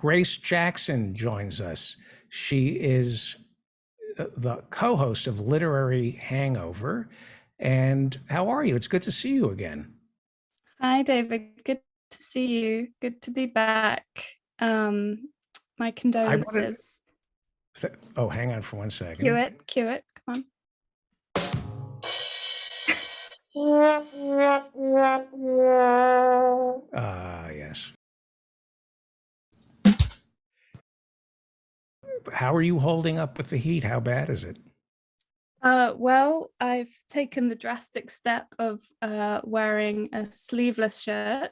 Grace Jackson joins us. She is the co-host of Literary Hangover. And how are you? It's good to see you again. Hi, David. Good to see you. Good to be back. My I wanted, condolences. oh, hang on for one Cue second. it, cue it. Come Ah, yes. How are you holding up with the heat? How bad is it? Well, I've taken the drastic step of wearing a sleeveless shirt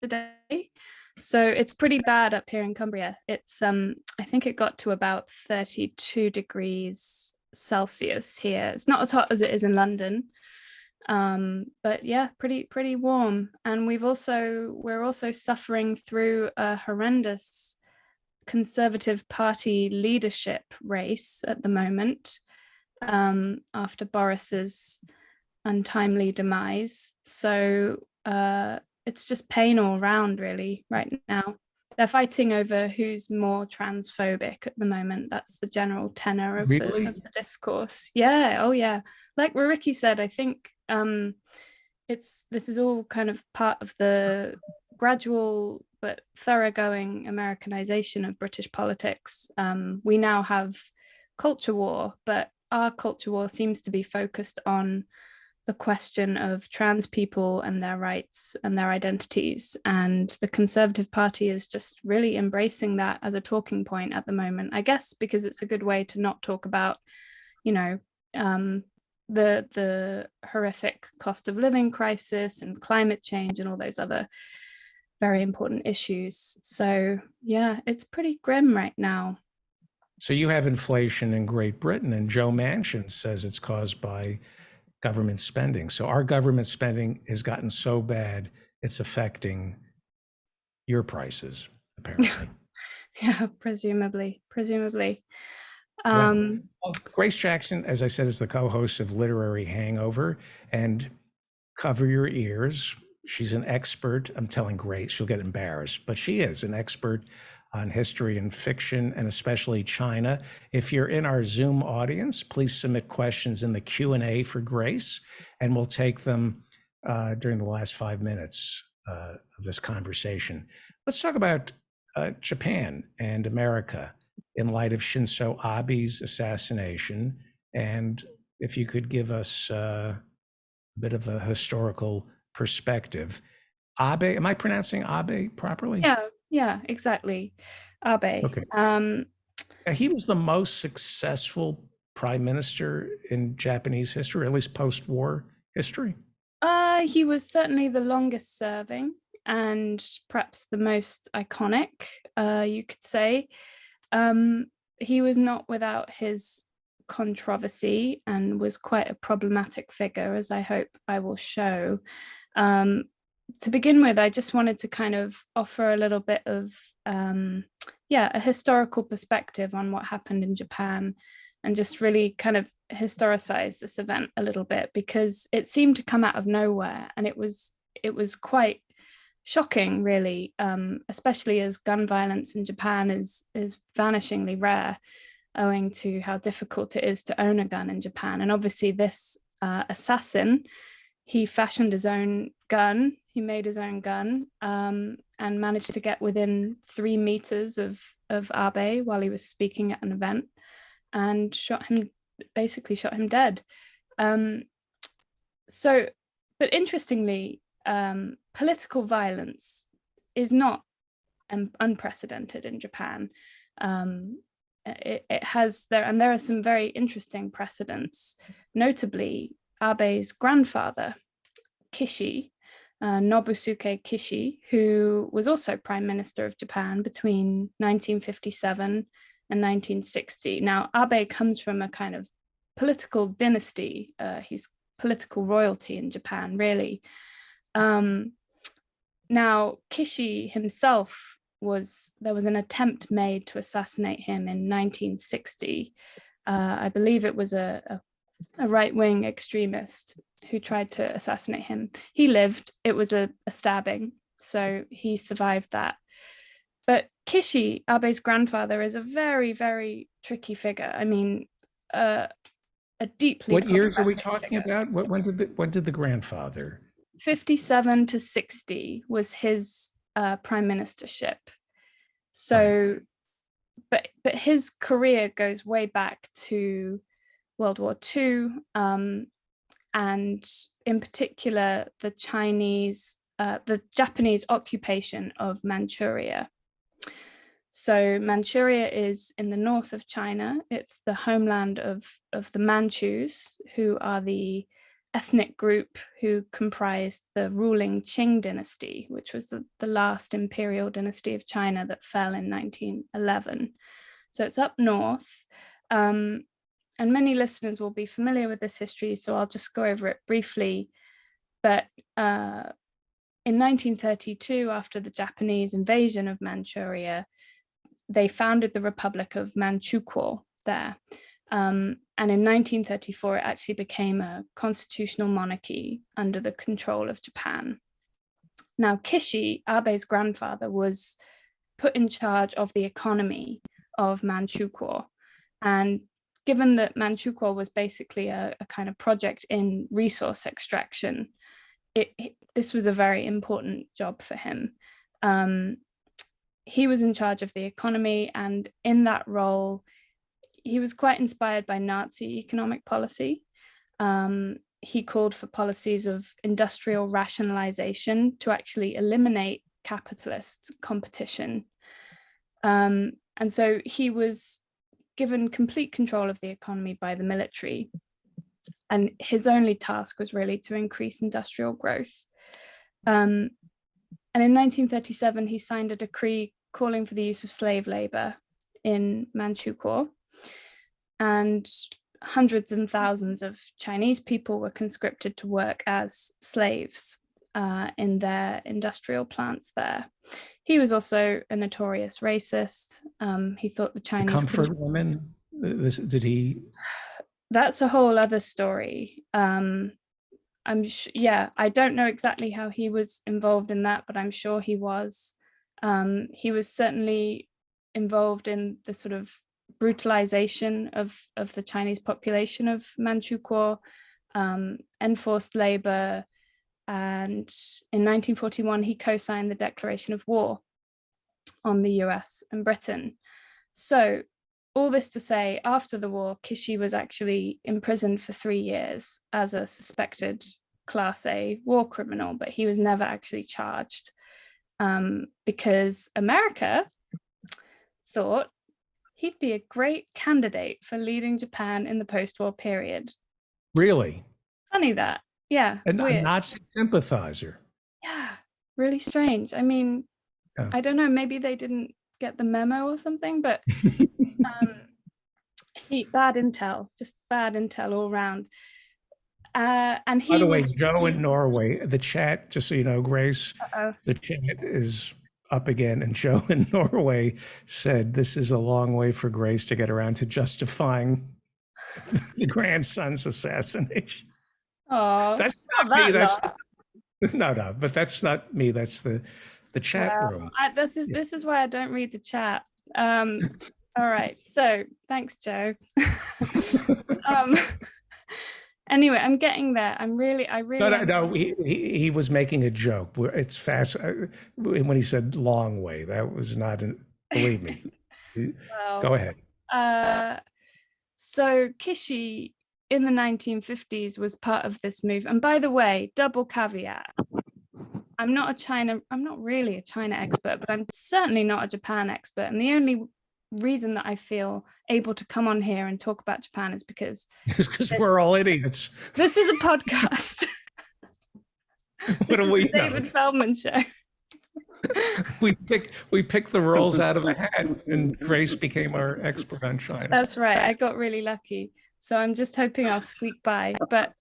today. So it's pretty bad up here in Cumbria. It's I think it got to about 32 degrees Celsius here. It's not as hot as it is in London. But yeah, pretty warm. And we're also suffering through a horrendous Conservative Party leadership race at the moment, after Boris's untimely demise. So it's just pain all around, really, right now. They're fighting over who's more transphobic at the moment. That's the general tenor of Really? the discourse. Yeah, oh yeah. Like Ricky said, I think this is all kind of part of the gradual but thoroughgoing Americanization of British politics. We now have culture war, but our culture war seems to be focused on the question of trans people and their rights and their identities. And the Conservative Party is just really embracing that as a talking point at the moment, I guess, because it's a good way to not talk about, you know, the horrific cost of living crisis and climate change and all those other very important issues. So yeah, it's pretty grim right now. So you have inflation in Great Britain, and Joe Manchin says it's caused by government spending. So our government spending has gotten so bad, it's affecting your prices, apparently. Yeah, presumably. Wow. Um, Well, Grace Jackson, as I said, is the co-host of Literary Hangover, and cover your ears. She's an expert. I'm telling Grace, she'll get embarrassed, but she is an expert on history and fiction, and especially China. If you're in our Zoom audience, please submit questions in the Q&A for Grace, and we'll take them during the last 5 minutes of this conversation. Let's talk about Japan and America in light of Shinzo Abe's assassination. And if you could give us bit of a historical perspective. Abe, am I pronouncing Abe properly? yeah, exactly. Abe. Okay. He was the most successful prime minister in Japanese history, or at least post-war history. He was certainly the longest serving and perhaps the most iconic, you could say. He was not without his controversy and was quite a problematic figure, as I hope I will show. Um, to begin with, I just wanted to kind of offer a little bit of, a historical perspective on what happened in Japan and just really kind of historicize this event a little bit, because it seemed to come out of nowhere, and it was quite shocking, really, especially as gun violence in Japan is vanishingly rare, owing to how difficult it is to own a gun in Japan. And obviously, this assassin, he fashioned his own gun. He made his own gun, and managed to get within 3 meters of Abe while he was speaking at an event, and basically shot him dead. Um, so, but interestingly, political violence is not unprecedented in Japan. It has there, and there are some very interesting precedents, notably Abe's grandfather, Kishi, Nobusuke Kishi, who was also Prime Minister of Japan between 1957 and 1960. Now, Abe comes from a kind of political dynasty. He's political royalty in Japan, really. Now, Kishi himself there was an attempt made to assassinate him in 1960. I believe it was a right-wing extremist who tried to assassinate him. He lived. It was a stabbing, so he survived that. But Kishi, Abe's grandfather, is a very, very tricky figure. I mean, a deeply What years are we problematic talking figure. about? When did the grandfather? 57 to 60 was his prime ministership. Right. So, but his career goes way back to World War II, and in particular the Japanese occupation of Manchuria. So Manchuria is in the north of China. It's the homeland of the Manchus, who are the ethnic group who comprised the ruling Qing dynasty, which was the last imperial dynasty of China that fell in 1911. So it's up north. And many listeners will be familiar with this history, so I'll just go over it briefly. But in 1932, after the Japanese invasion of Manchuria, they founded the Republic of Manchukuo there. And in 1934, it actually became a constitutional monarchy under the control of Japan. Now, Kishi, Abe's grandfather, was put in charge of the economy of Manchukuo. And given that Manchukuo was basically a kind of project in resource extraction, this was a very important job for him. He was in charge of the economy, and in that role, he was quite inspired by Nazi economic policy. He called for policies of industrial rationalization to actually eliminate capitalist competition. And so he was given complete control of the economy by the military. And his only task was really to increase industrial growth. And in 1937, he signed a decree calling for the use of slave labor in Manchukuo. And hundreds and thousands of Chinese people were conscripted to work as slaves in their industrial plants there. He was also a notorious racist. He thought the Chinese Comfort women? Did he? That's a whole other story. Yeah, I don't know exactly how he was involved in that, but I'm sure he was. He was certainly involved in the sort of brutalization of the Chinese population of Manchukuo, enforced labor, and in 1941 he co-signed the declaration of war on the US and Britain. So all this to say, after the war, Kishi was actually imprisoned for 3 years as a suspected Class A war criminal, but he was never actually charged because America thought he'd be a great candidate for leading Japan in the post-war period. Really? Funny that. Yeah. A weird. Nazi sympathizer. Yeah. Really strange. I mean, I don't know, maybe they didn't get the memo or something, but bad intel, just bad intel all around. And he By the way, Joe in Norway, the chat, just so you know, Grace, the chat is up again, and Joe in Norway said this is a long way for Grace to get around to justifying the grandson's assassination. Oh, that's not me. That's no, but that's not me. That's the chat room. This is why I don't read the chat. All right, so thanks, Joe. Anyway, I'm getting there. I really. No. He was making a joke. It's fast. When he said long way, that was not an. Believe me. Well, go ahead. So Kishi in the 1950s was part of this move. And by the way, double caveat. I'm not really a China expert, but I'm certainly not a Japan expert. And the only reason that I feel able to come on here and talk about Japan is because we're all idiots. This is a podcast. What do we know? David Feldman show. we picked the rolls out of a hat, and Grace became our expert on China. That's right. I got really lucky, so I'm just hoping I'll squeak by. But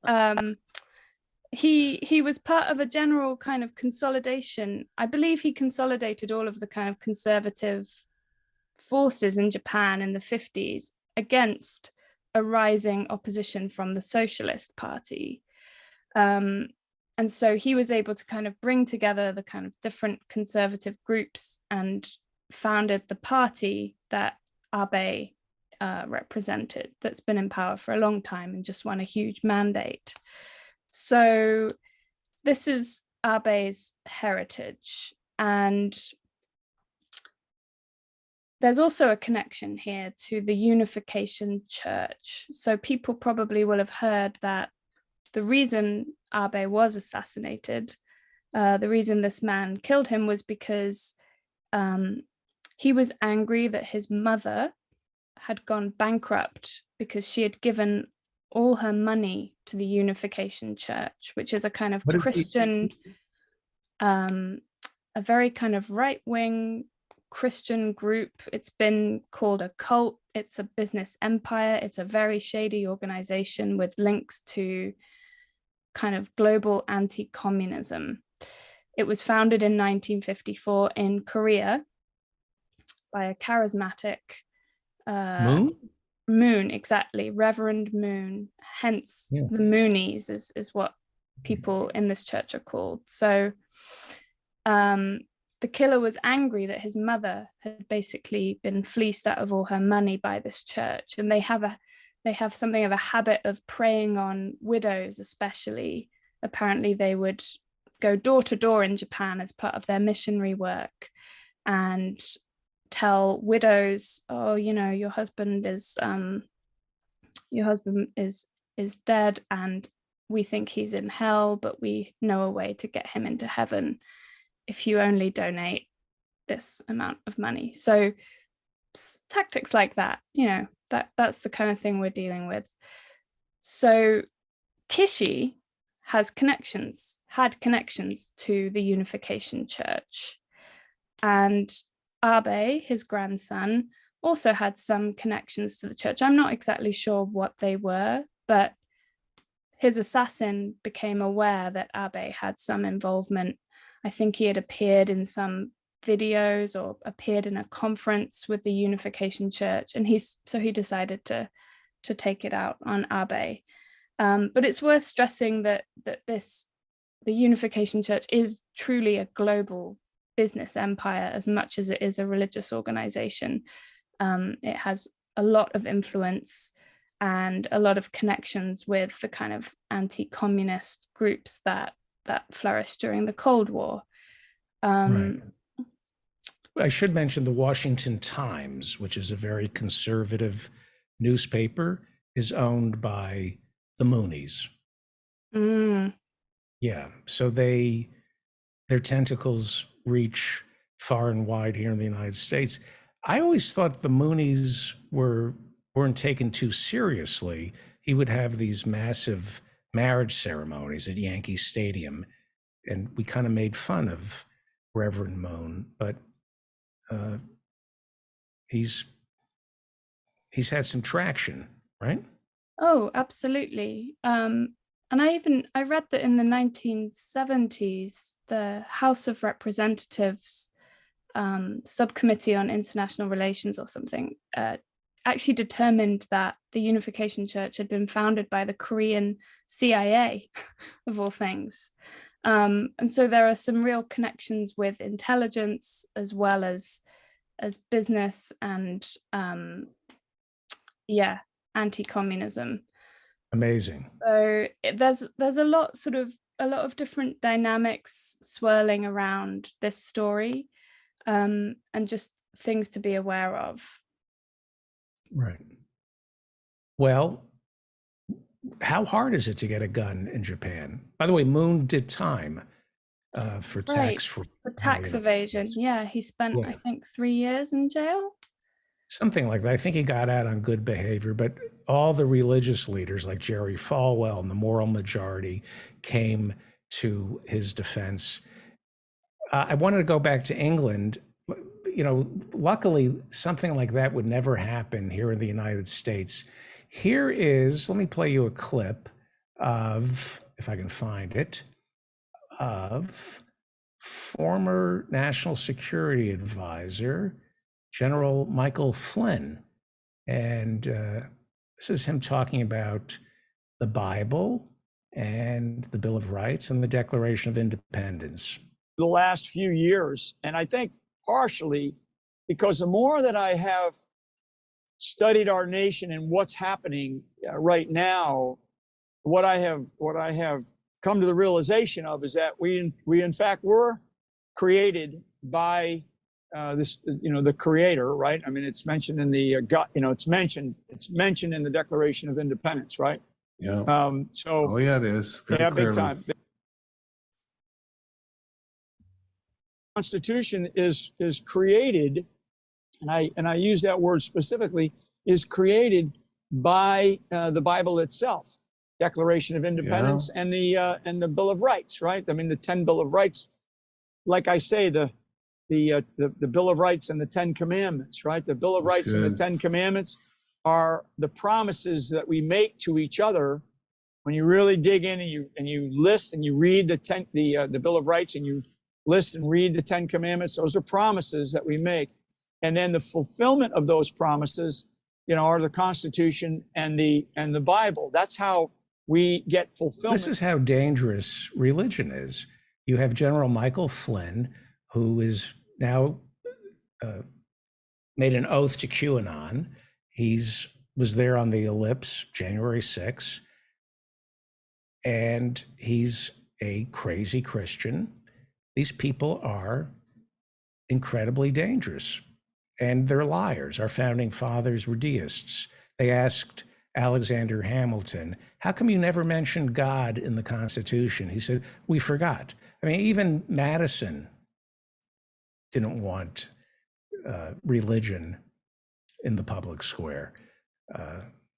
he was part of a general kind of consolidation. I believe he consolidated all of the kind of conservative forces in Japan in the 50s against a rising opposition from the Socialist Party. And so he was able to kind of bring together the kind of different conservative groups and founded the party that Abe represented, that's been in power for a long time and just won a huge mandate. So this is Abe's heritage. And there's also a connection here to the Unification Church. So people probably will have heard that the reason Abe was assassinated, the reason this man killed him, was because he was angry that his mother had gone bankrupt because she had given all her money to the Unification Church, which is a kind of Christian, a very kind of right-wing Christian group. It's been called a cult. It's a business empire. It's a very shady organization with links to kind of global anti-communism. It was founded in 1954 in Korea by a charismatic Moon, exactly, Reverend Moon. Hence, the Moonies is what people in this church are called. So the killer was angry that his mother had basically been fleeced out of all her money by this church, and they have something of a habit of preying on widows, especially. Apparently, they would go door to door in Japan as part of their missionary work and tell widows, oh, you know, your husband is dead and we think he's in hell, but we know a way to get him into heaven if you only donate this amount of money. So tactics like that, you know, that's the kind of thing we're dealing with. So Kishi had connections to the Unification Church, and Abe, his grandson, also had some connections to the church. I'm not exactly sure what they were, but his assassin became aware that Abe had some involvement. I think he had appeared in some videos or appeared in a conference with the Unification Church, and he decided to take it out on Abe. But it's worth stressing that the Unification Church is truly a global business empire as much as it is a religious organization. It has a lot of influence and a lot of connections with the kind of anti-communist groups that flourished during the Cold War. Right. I should mention the Washington Times, which is a very conservative newspaper, is owned by the Moonies. Yeah, so their tentacles reach far and wide here in the United States. I always thought the Moonies weren't taken too seriously. He would have these massive marriage ceremonies at Yankee Stadium, and we kind of made fun of Reverend Moon, but he's had some traction, right? Oh, absolutely. And I read that in the 1970s, the House of Representatives Subcommittee on International Relations or something actually determined that the Unification Church had been founded by the Korean CIA, of all things. And so there are some real connections with intelligence as well as business and anti-communism. Amazing. So there's a lot of different dynamics swirling around this story, and just things to be aware of. Right. Well, how hard is it to get a gun in Japan? By the way, Moon did time for tax evasion. Yeah, he spent, I think, 3 years in jail. Something like that. I think he got out on good behavior, but all the religious leaders like Jerry Falwell and the Moral Majority came to his defense. I wanted to go back to England. You know, luckily, something like that would never happen here in the United States. Here is, let me play you a clip of, if I can find it, of former National Security Advisor, General Michael Flynn. And this is him talking about the Bible and the Bill of Rights and the Declaration of Independence. The last few years, and I think partially because the more that I have studied our nation and what's happening right now, what I have come to the realization of is that we in fact were created by the Creator, right? I mean, it's mentioned in the it's mentioned in the Declaration of Independence, right? Yeah. So it is. Very yeah, clearly. big time. Constitution is created, and I use that word specifically, is created by the Bible itself, Declaration of Independence, and the Bill of Rights, right? I mean, the 10 Bill of Rights, like I say, the Bill of Rights and the 10 Commandments, right? The Bill of Rights and the 10 Commandments are the promises that we make to each other. When you really dig in and you list and you read the Bill of Rights and you list and read the 10 Commandments, those are promises that we make. And then the fulfillment of those promises, are the Constitution and the Bible. That's how we get fulfillment. This is how dangerous religion is. You have General Michael Flynn, who is now made an oath to QAnon. Was there on the ellipse January 6th, and he's a crazy Christian. These people are incredibly dangerous, and they're liars. Our founding fathers were deists. They asked Alexander Hamilton, how come you never mentioned God in the Constitution? He said, we forgot. I mean, even Madison didn't want religion in the public square.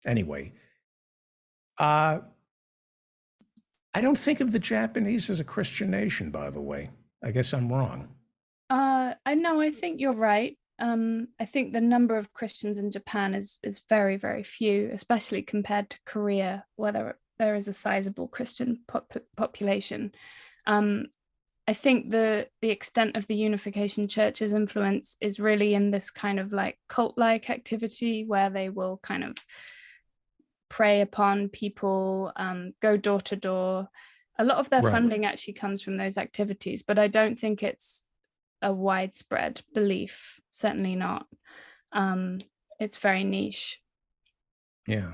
Anyway, I don't think of the Japanese as a Christian nation, by the way. I guess I'm wrong. I think you're right. I think the number of Christians in Japan is very, very few, especially compared to Korea, where there is a sizable Christian population. I think the extent of the Unification Church's influence is really in this kind of like cult-like activity where they will kind of prey upon people, go door to door. A lot of their funding actually comes from those activities, but I don't think it's a widespread belief, certainly not. It's very niche. Yeah.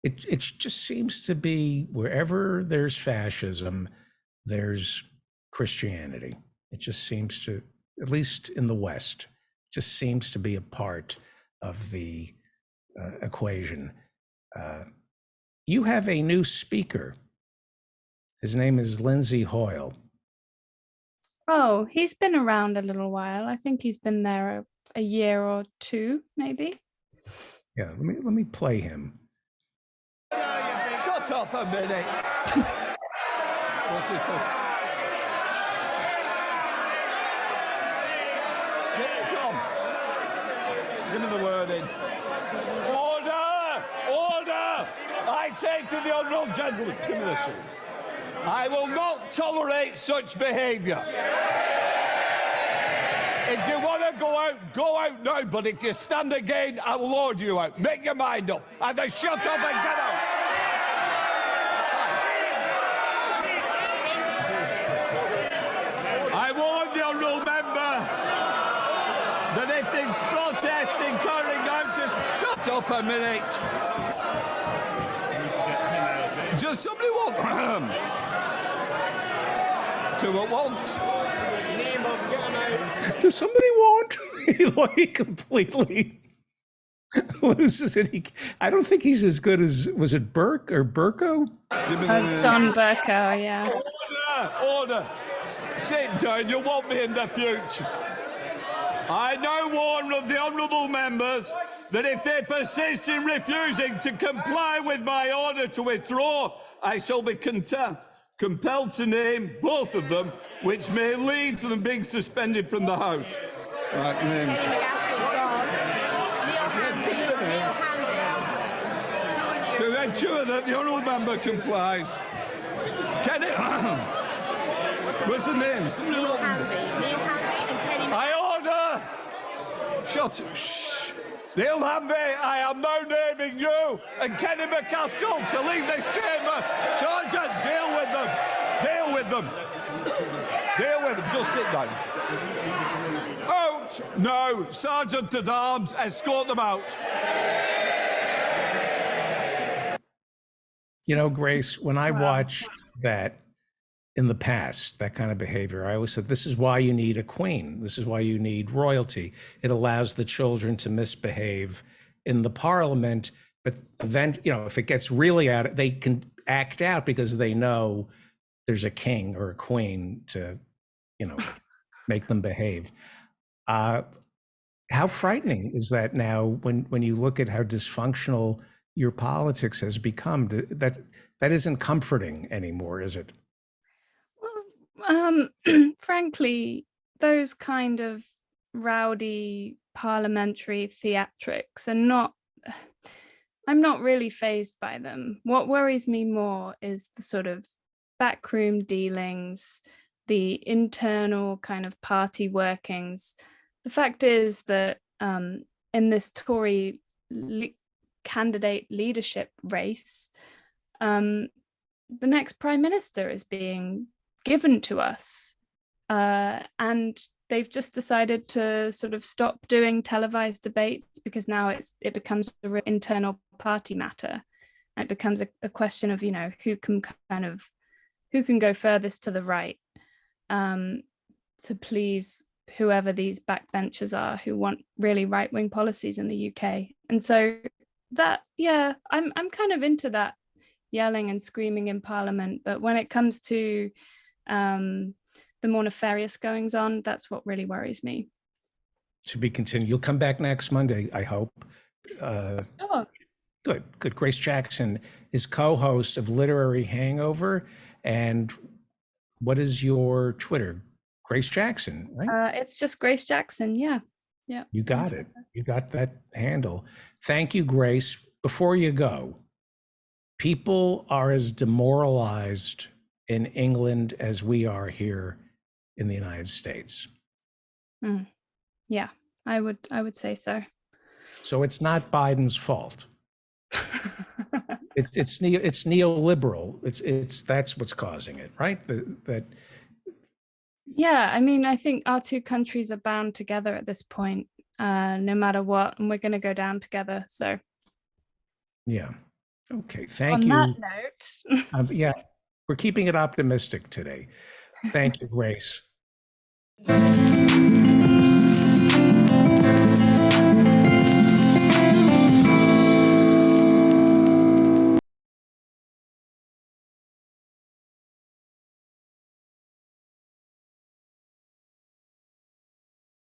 It just seems to be wherever there's fascism, there's Christianity. It just seems to, at least in the West, just seems to be a part of the equation. You have a new speaker. His name is Lindsay Hoyle. Oh, he's been around a little while. I think he's been there a year or two, maybe. Yeah, let me play him. Shut up a minute. What's it called? Come. Give me the word in. Order! Order! I say to the honourable gentleman, give me this. I will not tolerate such behaviour. If you want to go out now, but if you stand again, I will order you out. Make your mind up. Either shut up and get out. I warn the honourable member that if there's protesting carrying out, just shut up a minute. Does somebody want do it once? Does somebody want? He completely loses it. I don't think he's as good as, was it Burke or Burko? John Burko, yeah. Order. Sit down, you want me in the future. I now warn the honourable members that if they persist in refusing to comply with my order to withdraw, I shall be compelled to name both of them, which may lead to them being suspended from the House. Right, names. To ensure that the honourable member complies. Can it? What's the names? Neil Hanvey and Kenny. I order! Shut up. Shh. Neil Hanvey, I am now naming you and Kenny McCaskill to leave this chamber. Sergeant, deal with them. Deal with them. Deal with them. Just sit down. Out! No! Sergeant at Arms, escort them out. You know, Grace, when I watched that in the past, that kind of behavior, I always said, this is why you need a queen. This is why you need royalty. It allows the children to misbehave in the parliament, but if it gets really out, they can act out because they know there's a king or a queen to, make them behave. How frightening is that now when you look at how dysfunctional your politics has become? That isn't comforting anymore, is it? Well, frankly, those kind of rowdy parliamentary theatrics I'm not really fazed by them. What worries me more is the sort of backroom dealings, the internal kind of party workings. The fact is that in this Tory candidate leadership race, the next prime minister is being given to us, and they've just decided to sort of stop doing televised debates because now it becomes an internal party matter. It becomes a question of who can go furthest to the right to please whoever these backbenchers are who want really right-wing policies in the UK. And so that, I'm kind of into that yelling and screaming in Parliament, but when it comes to the more nefarious goings on, that's what really worries me. To be continued. You'll come back next Monday, I hope. Oh, Good. Grace Jackson is co-host of Literary Hangover. And what is your Twitter? Grace Jackson, right? it's just Grace Jackson. Yeah. You got it. You got that handle. Thank you, Grace. Before you go, people are as demoralized in England as we are here in the United States. Yeah, I would say so. So it's not Biden's fault. It's neoliberal. It's that's what's causing it, right? Yeah, I mean, I think our two countries are bound together at this point, no matter what, and we're going to go down together. So, yeah. Okay. Thank you. On that note, Yeah, we're keeping it optimistic today. Thank you, Grace.